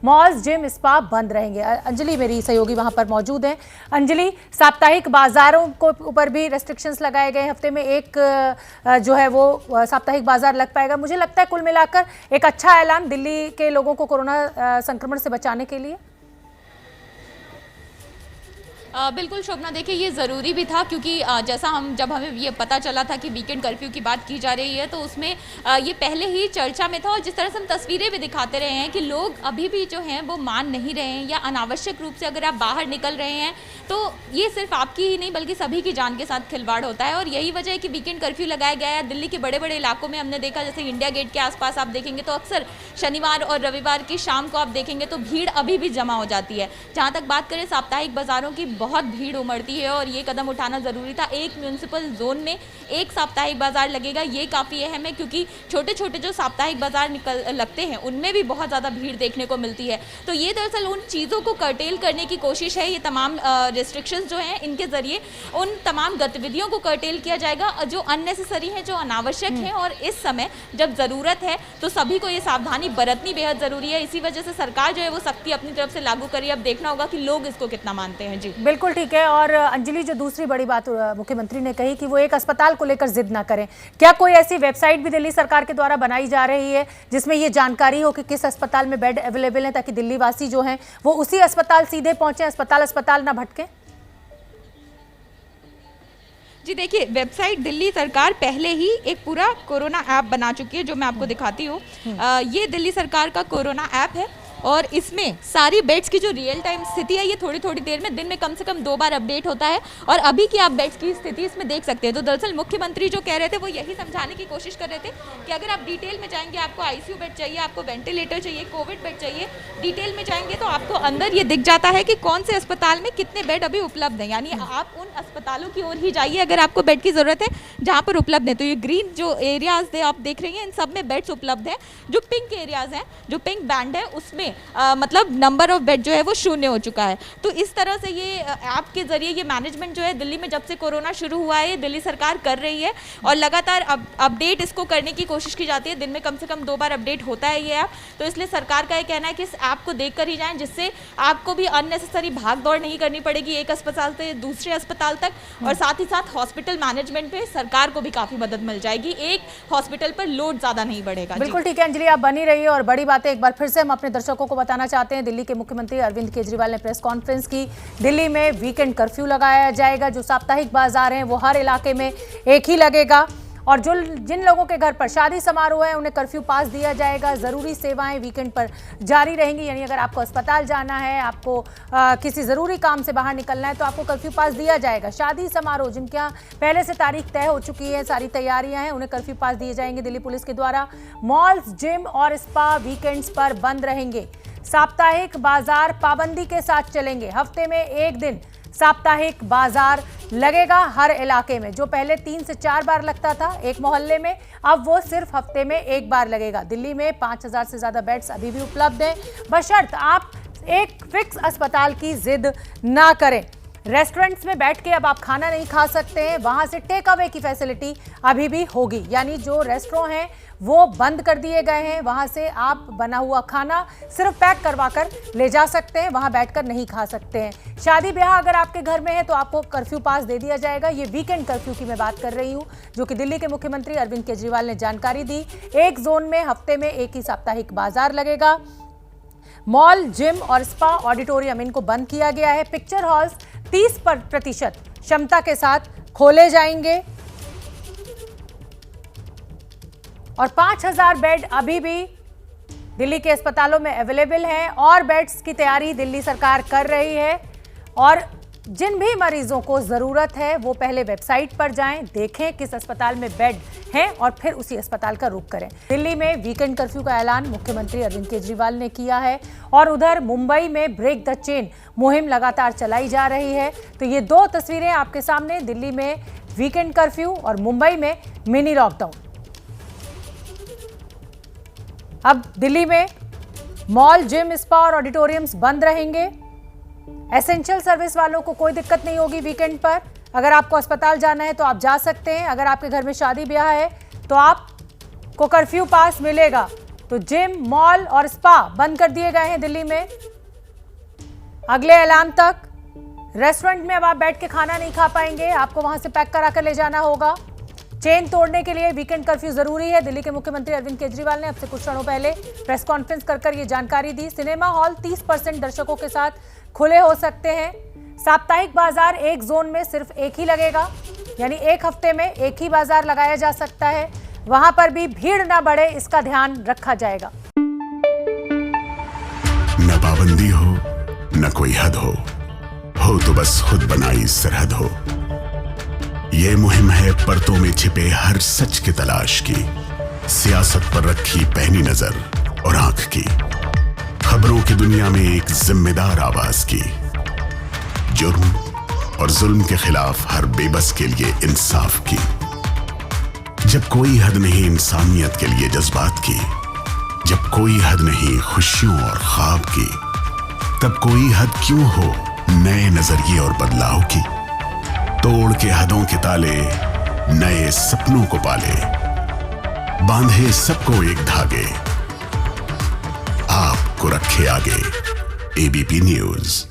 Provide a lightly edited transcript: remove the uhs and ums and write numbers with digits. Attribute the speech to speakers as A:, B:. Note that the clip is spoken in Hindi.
A: मॉल्स, जिम, स्पा बंद रहेंगे। अंजलि मेरी सहयोगी वहां पर मौजूद हैं। अंजलि, साप्ताहिक बाजारों को ऊपर भी रेस्ट्रिक्शंस लगाए गए, हफ्ते में एक जो है वो साप्ताहिक बाजार लग पाएगा। मुझे लगता है कुल मिलाकर एक अच्छा ऐलान दिल्ली के लोगों को कोरोना संक्रमण से बचाने के लिए।
B: बिल्कुल शोभना, देखिए ये ज़रूरी भी था क्योंकि जैसा जब हमें ये पता चला था कि वीकेंड कर्फ्यू की बात की जा रही है तो उसमें ये पहले ही चर्चा में था। और जिस तरह से हम तस्वीरें भी दिखाते रहे हैं कि लोग अभी भी जो हैं वो मान नहीं रहे हैं, या अनावश्यक रूप से अगर आप बाहर निकल रहे हैं तो ये सिर्फ आपकी ही नहीं बल्कि सभी की जान के साथ खिलवाड़ होता है। और यही वजह है कि वीकेंड कर्फ्यू लगाया गया है। दिल्ली के बड़े बड़े इलाकों में हमने देखा, जैसे इंडिया गेट के आसपास आप देखेंगे तो अक्सर शनिवार और रविवार की शाम को आप देखेंगे तो भीड़ अभी भी जमा हो जाती है। जहाँ तक बात करें साप्ताहिक बाज़ारों की, बहुत भीड़ उमड़ती है और ये कदम उठाना ज़रूरी था। एक म्यूनिसिपल जोन में एक साप्ताहिक बाजार लगेगा, ये काफ़ी अहम है क्योंकि छोटे छोटे जो साप्ताहिक बाजार लगते हैं उनमें भी बहुत ज़्यादा भीड़ देखने को मिलती है। तो ये दरअसल उन चीज़ों को कर्टेल करने की कोशिश है। ये तमाम रिस्ट्रिक्शंस जो हैं इनके ज़रिए उन तमाम गतिविधियों को कर्टेल किया जाएगा जो अननेसेसरी हैं, जो अनावश्यक हैं। और इस समय जब ज़रूरत है तो सभी को ये सावधानी बरतनी बेहद ज़रूरी है। इसी वजह से सरकार जो है वो सख्ती अपनी तरफ से लागू करी। अब देखना होगा कि लोग इसको कितना मानते हैं। जी
A: बिल्कुल ठीक है। और अंजलि, जो दूसरी बड़ी बात मुख्यमंत्री ने कही कि वो एक अस्पताल को लेकर जिद ना करें, क्या कोई ऐसी वेबसाइट भी दिल्ली सरकार के द्वारा बनाई जा रही है जिसमें ये जानकारी हो कि किस अस्पताल में बेड अवेलेबल है, ताकि दिल्ली वासी जो हैं वो उसी अस्पताल सीधे पहुंचे, अस्पताल ना भटके?
B: जी देखिए, वेबसाइट दिल्ली सरकार पहले ही एक पूरा कोरोना ऐप बना चुकी है जो मैं आपको दिखाती हूँ। ये दिल्ली सरकार का कोरोना ऐप है और इसमें सारी बेड्स की जो रियल टाइम स्थिति है ये थोड़ी थोड़ी देर में दिन में कम से कम 2 बार अपडेट होता है। और अभी की आप बेड्स की स्थिति इसमें देख सकते हैं। तो दरअसल मुख्यमंत्री जो कह रहे थे वो यही समझाने की कोशिश कर रहे थे कि अगर आप डिटेल में जाएंगे, आपको आईसीयू बेड चाहिए, आपको वेंटिलेटर चाहिए, कोविड बेड चाहिए, डिटेल में जाएंगे तो आपको अंदर ये दिख जाता है कि कौन से अस्पताल में कितने बेड अभी उपलब्ध हैं। यानी आप उन अस्पतालों की ओर ही जाइए अगर आपको बेड की ज़रूरत है जहाँ पर उपलब्ध है। तो ये ग्रीन जो एरियाज आप देख रही हैं इन सब में बेड्स उपलब्ध हैं। जो पिंक एरियाज हैं, जो पिंक बैंड है उसमें मतलब नंबर ऑफ बेड जो है वो 0 हो चुका है। तो इस तरह से ये ऐप के जरिए ये मैनेजमेंट जो है दिल्ली में जब से कोरोना शुरू हुआ है दिल्ली सरकार कर रही है और लगातार अपडेट इसको करने की कोशिश की जाती है। दिन में कम से कम 2 बार अपडेट होता है ये ऐप। तो इसलिए सरकार का ये कहना है कि इस ऐप को देख कर ही जाएं, जिससे आपको भी अननेसेसरी भाग दौड़ नहीं करनी पड़ेगी एक अस्पताल से दूसरे अस्पताल तक। और साथ ही साथ हॉस्पिटल मैनेजमेंट पे सरकार को भी काफ़ी मदद मिल जाएगी, एक हॉस्पिटल पर लोड ज़्यादा नहीं बढ़ेगा।
A: बिल्कुल ठीक है अंजलि, आप बनी रही है। और बड़ी बात है, एक बार फिर से हम अपने दर्शकों को बताना चाहते हैं, दिल्ली के मुख्यमंत्री अरविंद केजरीवाल ने प्रेस कॉन्फ्रेंस की। दिल्ली में वीकेंड कर्फ्यू लगाया जाएगा। जो साप्ताहिक बाजार हैं वो हर इलाके में एक ही लगेगा। और जिन लोगों के घर पर शादी समारोह है उन्हें कर्फ्यू पास दिया जाएगा। ज़रूरी सेवाएं वीकेंड पर जारी रहेंगी। यानी अगर आपको अस्पताल जाना है, आपको किसी ज़रूरी काम से बाहर निकलना है तो आपको कर्फ्यू पास दिया जाएगा। शादी समारोह जिनके यहाँ पहले से तारीख तय हो चुकी है, सारी तैयारियां हैं, उन्हें कर्फ्यू पास दिए जाएंगे दिल्ली पुलिस के द्वारा। मॉल्स, जिम और स्पा वीकेंड्स पर बंद रहेंगे। साप्ताहिक बाजार पाबंदी के साथ चलेंगे। हफ्ते में एक दिन साप्ताहिक बाजार लगेगा हर इलाके में। जो पहले 3 से 4 बार लगता था एक मोहल्ले में, अब वो सिर्फ हफ्ते में एक बार लगेगा। दिल्ली में 5000 से ज्यादा बेड्स अभी भी उपलब्ध हैं, बशर्त आप एक फिक्स अस्पताल की जिद ना करें। रेस्टोरेंट्स में बैठ के अब आप खाना नहीं खा सकते हैं, वहां से टेक अवे की फैसिलिटी अभी भी होगी। यानी जो रेस्टोरेंट हैं वो बंद कर दिए गए हैं, वहां से आप बना हुआ खाना सिर्फ पैक करवा कर ले जा सकते हैं, वहां बैठकर नहीं खा सकते हैं। शादी ब्याह अगर आपके घर में है तो आपको कर्फ्यू पास दे दिया जाएगा। ये वीकेंड कर्फ्यू की मैं बात कर रही हूँ, जो कि दिल्ली के मुख्यमंत्री अरविंद केजरीवाल ने जानकारी दी। एक जोन में हफ्ते में एक ही साप्ताहिक बाजार लगेगा। मॉल, जिम और स्पा, ऑडिटोरियम इनको बंद किया गया है। पिक्चर हॉल्स 30% क्षमता के साथ खोले जाएंगे और 5000 बेड अभी भी दिल्ली के अस्पतालों में अवेलेबल हैं और बेड्स की तैयारी दिल्ली सरकार कर रही है। और जिन भी मरीजों को ज़रूरत है वो पहले वेबसाइट पर जाएं, देखें किस अस्पताल में बेड हैं और फिर उसी अस्पताल का रुख करें। दिल्ली में वीकेंड कर्फ्यू का ऐलान मुख्यमंत्री अरविंद केजरीवाल ने किया है और उधर मुंबई में ब्रेक द चेन मुहिम लगातार चलाई जा रही है। तो ये 2 तस्वीरें आपके सामने, दिल्ली में वीकेंड कर्फ्यू और मुंबई में मिनी लॉकडाउन। अब दिल्ली में मॉल, जिम, स्पा और ऑडिटोरियम्स बंद रहेंगे। एसेंशियल सर्विस वालों को कोई दिक्कत नहीं होगी वीकेंड पर। अगर आपको अस्पताल जाना है तो आप जा सकते हैं। अगर आपके घर में शादी ब्याह है तो आपको कर्फ्यू पास मिलेगा। तो जिम, मॉल और स्पा बंद कर दिए गए हैं दिल्ली में अगले ऐलान तक। रेस्टोरेंट में अब आप बैठ के खाना नहीं खा पाएंगे, आपको वहां से पैक करा कर ले जाना होगा। चेन तोड़ने के लिए वीकेंड कर्फ्यू जरूरी है। दिल्ली के मुख्यमंत्री अरविंद केजरीवाल ने अब से कुछ क्षणों पहले प्रेस कॉन्फ्रेंस कर ये जानकारी दी। सिनेमा हॉल 30% दर्शकों के साथ खुले हो सकते हैं। साप्ताहिक बाजार एक जोन में सिर्फ एक ही लगेगा, यानी एक हफ्ते में एक ही बाजार लगाया जा सकता है। वहां पर भी भीड़ ना बढ़े, इसका ध्यान रखा जाएगा।
C: न पाबंदी हो न कोई हद हो तो बस खुद बनाई सरहद हो। ये मुहिम है परतों में छिपे हर सच की तलाश की, सियासत पर रखी पैनी नजर और आंख की, खबरों की दुनिया में एक जिम्मेदार आवाज की, जुर्म और जुल्म के खिलाफ हर बेबस के लिए इंसाफ की। जब कोई हद नहीं इंसानियत के लिए जज्बात की, जब कोई हद नहीं खुशियों और ख्वाब की, तब कोई हद क्यों हो नए नजरिए और बदलाव की। तोड़ के हदों के ताले, नए सपनों को पाले, बांधे सबको एक धागे, आपको रखे आगे। ABP news.